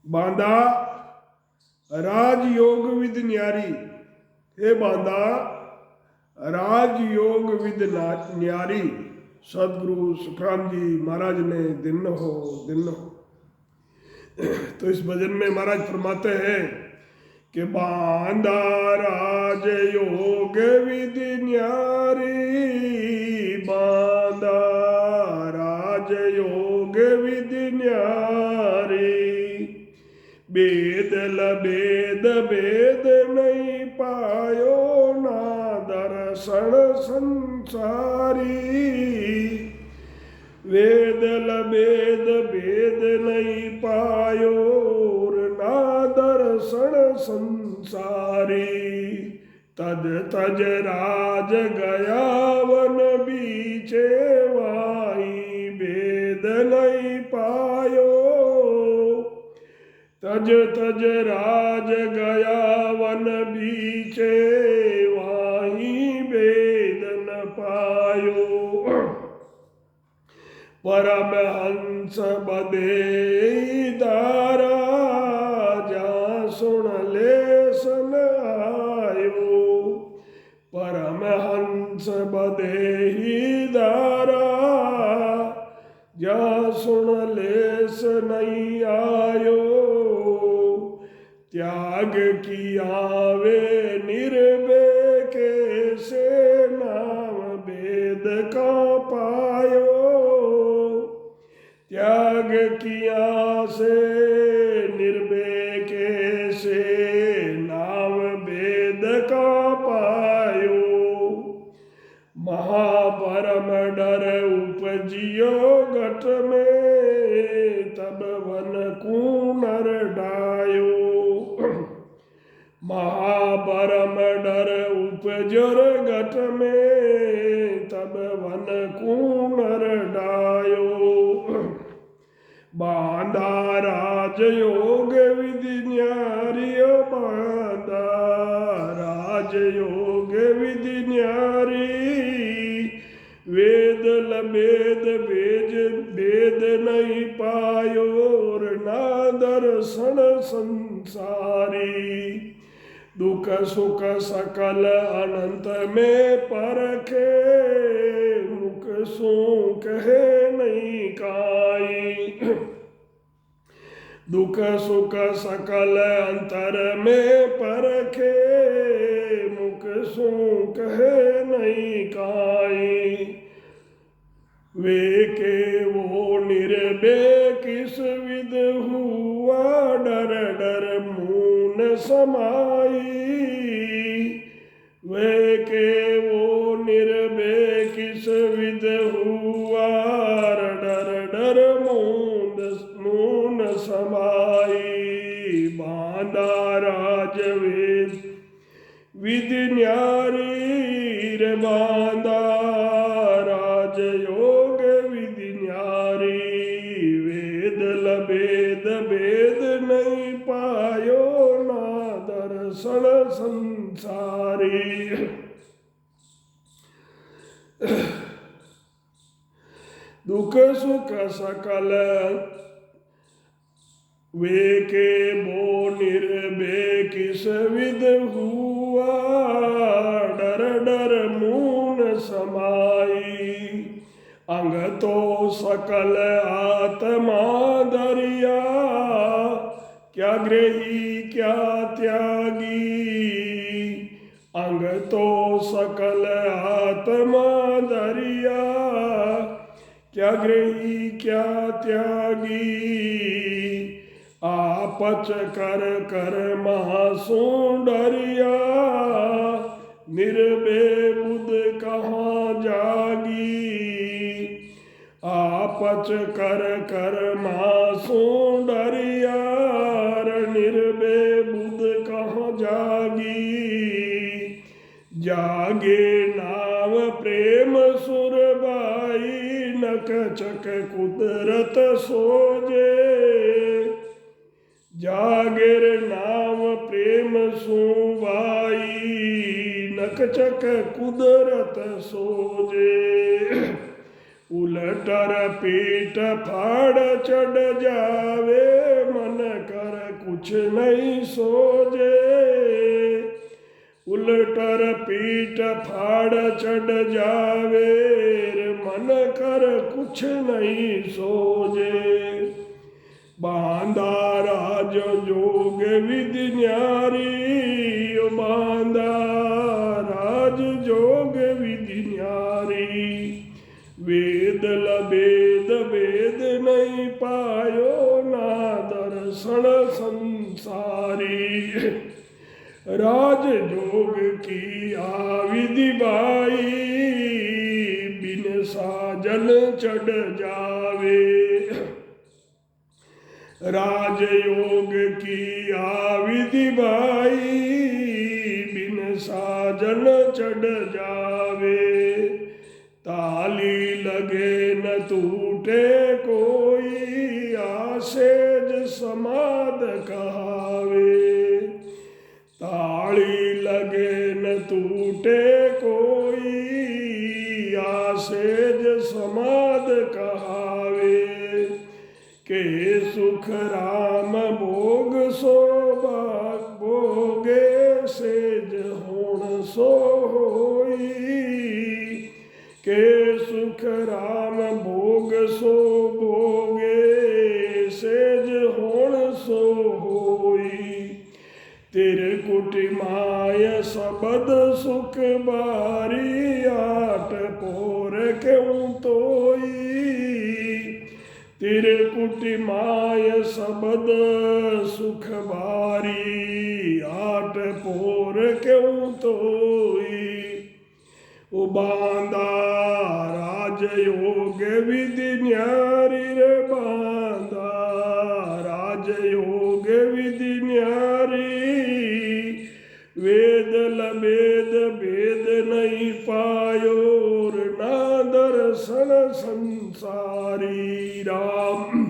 बांधा राजयोग विद न्यारी। हे बांधा राजयोग विद न्यारी। सदगुरु सुखराम जी महाराज ने दिन हो दिन हो। तो इस भजन में महाराज फरमाते हैं कि बांधा राजयोग विद न्यारी, बांधा राजयोग विद न्यारी। बेद लबेद बेद नहीं पायो ना दर्शन संसारी। वेद लबेद बेद नहीं पायो ना दर्शन संसारी। तज तज राज गया वन बीचे वाई वेद नहीं पायो। तज तज राज गया वन बीचे वाही वेद न पायो। परमहंस बदे दारा जा सुन लेसन आयो। परमहंस बदे ही दारा जा सुन लेस नहीं आयो। त्याग किया वे निर्भय कैसे नाम वेद का पायो। त्याग किया से निर्भय कैसे नाम वेद का पायो। महापरम डर उपजियो घट में तब वन कूनर डायो। महापरम डर उपजर घट में तब वन कूनर डायो। बांधा राजयोग विधि न्यारी। बांधा राजयोग विधि न्यारी। वेद लबेद बेज वेद नहीं पायो ना दर्शन संसारी। दुख सुख सकल अनंत में परखे मुख सो कहे नहीं काई। दुख सुख सकल अंतर में परखे मुख सो कहे नहीं काई। वे के वो निर्भय किस विद हुआ डर डर मून समाई। वे के वो निर्भय किस विद हुआ डर डर मून समाई। बांधा राजवेद विधि न्यारी रे। बांधा राजयोग विधि न्यारी। वेद लबेद वेद नहीं पायो ना दर्शन संसारी। दुख सुख सकल वे के बो निर्भय किस विद हुआ डर डर मून समाई। अंग तो सकल आत्मा दरिया क्या ग्रही क्या त्यागी। अंग तो सकल आत्मा दरिया क्या ग्रही क्या त्यागी। आपच कर कर महासो डरिया निर्भय बुध कहाँ जागी। आपच कर कर महासो डरिया निर्भय बुध कहाँ जागी। जागे नाम प्रेम सुरबाई नक चक कुदरत सोजे। जागिर नाम प्रेम सुबाई नक चक कुदरत सोजे। उलटर पीठ फाड़ चढ़ जावे मन कर कुछ नहीं सोजे। उलटर पीठ फाड़ चढ़ जावे मन कर कुछ नहीं सोजे। बांधा राज जोग विधि न्यारी, बांधा राज जोग विधि न्यारी। वेद लबेद वेद नहीं पायो ना दर्शन संसारी। राज जोग की आविधि बाई बिन साजन चढ़ जावे। राजयोग की आविधि बाई बिन साजन चढ़ जावे। ताली लगे न टूटे कोई आसेज समाद कहावे। ताली लगे न टूटे कोई आसेज समाद कहावे। के सुख राम भोग सो भोगे सेज होण सो होई। के सुख राम भोग सो भोगे सेज होण सो होई। तेरे कुटी माय सबद सुख बारी आट पोर क्यों तोई। तेरे कुटी माय सबद सुख बारी आट पोर क्यों तोई। बांधा राजयोग विधि न्यारी रे बांधा राजयोग विधि न्यारी। वेद लबेद वेद नहीं पायो ना दर्शन संसारी। राम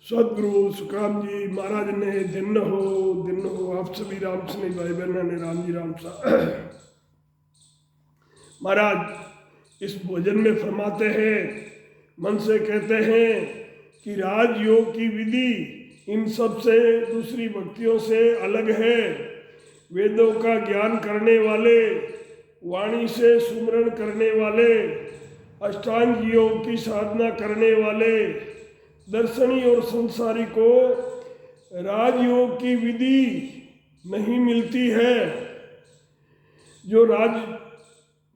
सदगुरु सुखराम जी महाराज ने दिन हो आप सभी राम स्नेही भाई बहनों ने राम जी राम सा। महाराज इस भोजन में फरमाते हैं, मन से कहते हैं कि राजयोग की विधि इन सब से दूसरी भक्तियों से अलग है। वेदों का ज्ञान करने वाले, वाणी से सुमरण करने वाले, अष्टांग योग की साधना करने वाले दर्शनी और संसारी को राजयोग की विधि नहीं मिलती है।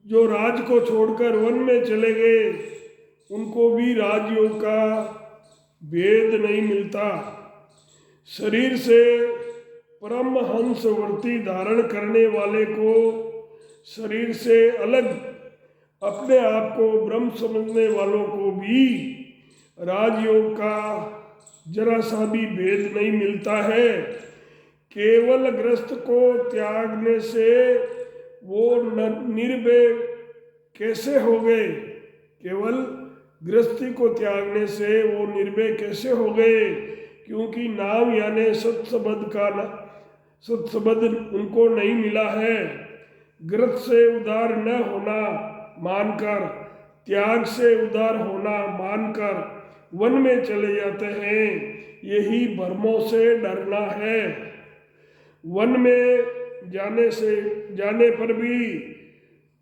जो राज को छोड़कर वन में चले गए उनको भी राजयोग का भेद नहीं मिलता। शरीर से परमहंस वृत्ति धारण करने वाले को शरीर से अलग अपने आप को ब्रह्म समझने वालों को भी राजयोग का जरा सा भी भेद नहीं मिलता है। केवल ग्रस्त को त्यागने से वो निर्भय कैसे हो गए। केवल गृहस्थी को त्यागने से वो निर्भय कैसे हो गए, क्योंकि नाम यानी सत्सबद उनको नहीं मिला है। ग्रस्त से उदार न होना मानकर, त्याग से उदार होना मानकर वन में चले जाते हैं। यही भ्रमों से डरना है। वन में जाने पर भी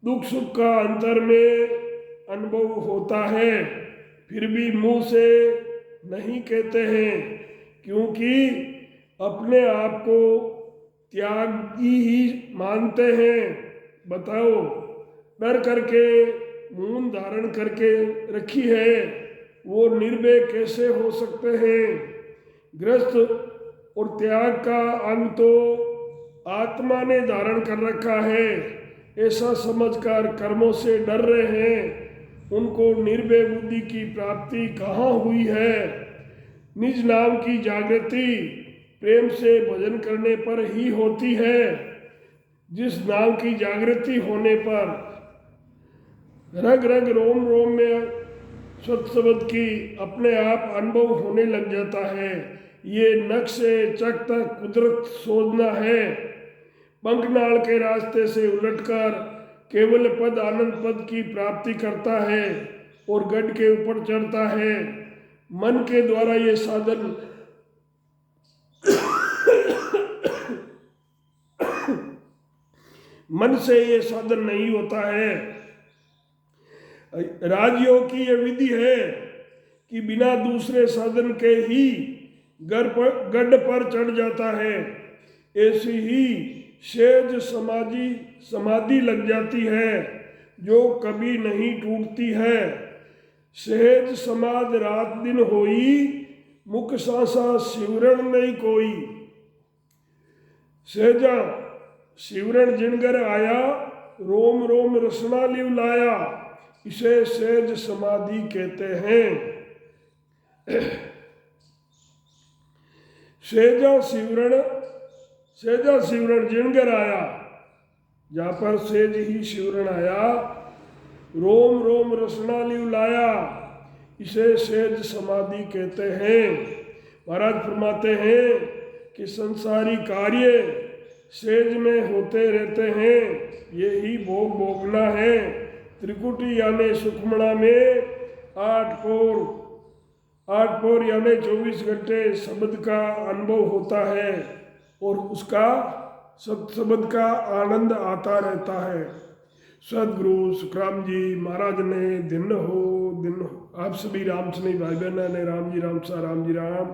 दुख सुख का अंतर में अनुभव होता है, फिर भी मुंह से नहीं कहते हैं, क्योंकि अपने आप को त्यागी ही मानते हैं। बताओ, डर करके मूंद धारण करके रखी है, वो निर्भय कैसे हो सकते हैं। ग्रस्त और त्याग का अंग तो आत्मा ने धारण कर रखा है, ऐसा समझकर कर्मों से डर रहे हैं। उनको निर्भय बुद्धि की प्राप्ति कहाँ हुई है। निज नाम की जागृति प्रेम से भजन करने पर ही होती है। जिस नाम की जागृति होने पर रग रग रोम रोम में सत्सबद की अपने आप अनुभव होने लग जाता है। ये नख से चक तक कुदरत सोचना है। पंखनाल के रास्ते से उलटकर केवल पद आनंद पद की प्राप्ति करता है और गढ़ के ऊपर चढ़ता है। मन के द्वारा ये साधन मन से ये साधन नहीं होता है। राजयोग की ये विधि है कि बिना दूसरे साधन के ही गढ़ पर चढ़ जाता है। ऐसी ही सेज समाधि लग जाती है जो कभी नहीं टूटती है। सहज समाध रात दिन होई, मुख सासा शिवरण नहीं कोई। सहजा शिवरण जिनगर आया, रोम रोम रसना लिव लाया, इसे सहज समाधि कहते हैं। सहजा शिवरण जिनगर आया, जहाँ पर सेज ही शिवरण आया, रोम रोम रसना लिव लाया, इसे सहज समाधि कहते हैं। महाराज फरमाते हैं कि संसारी कार्य सेज में होते रहते हैं, यही भोग भोगना है। त्रिकुटी यानी सुखमणा में 8 पौर यानी 24 घंटे शब्द का अनुभव होता है और उसका शब्द का आनंद आता रहता है। सदगुरु सुखराम जी महाराज ने दिन हो। आप सभी राम स्नेही भाई बहना ने राम जी राम सा राम जी राम।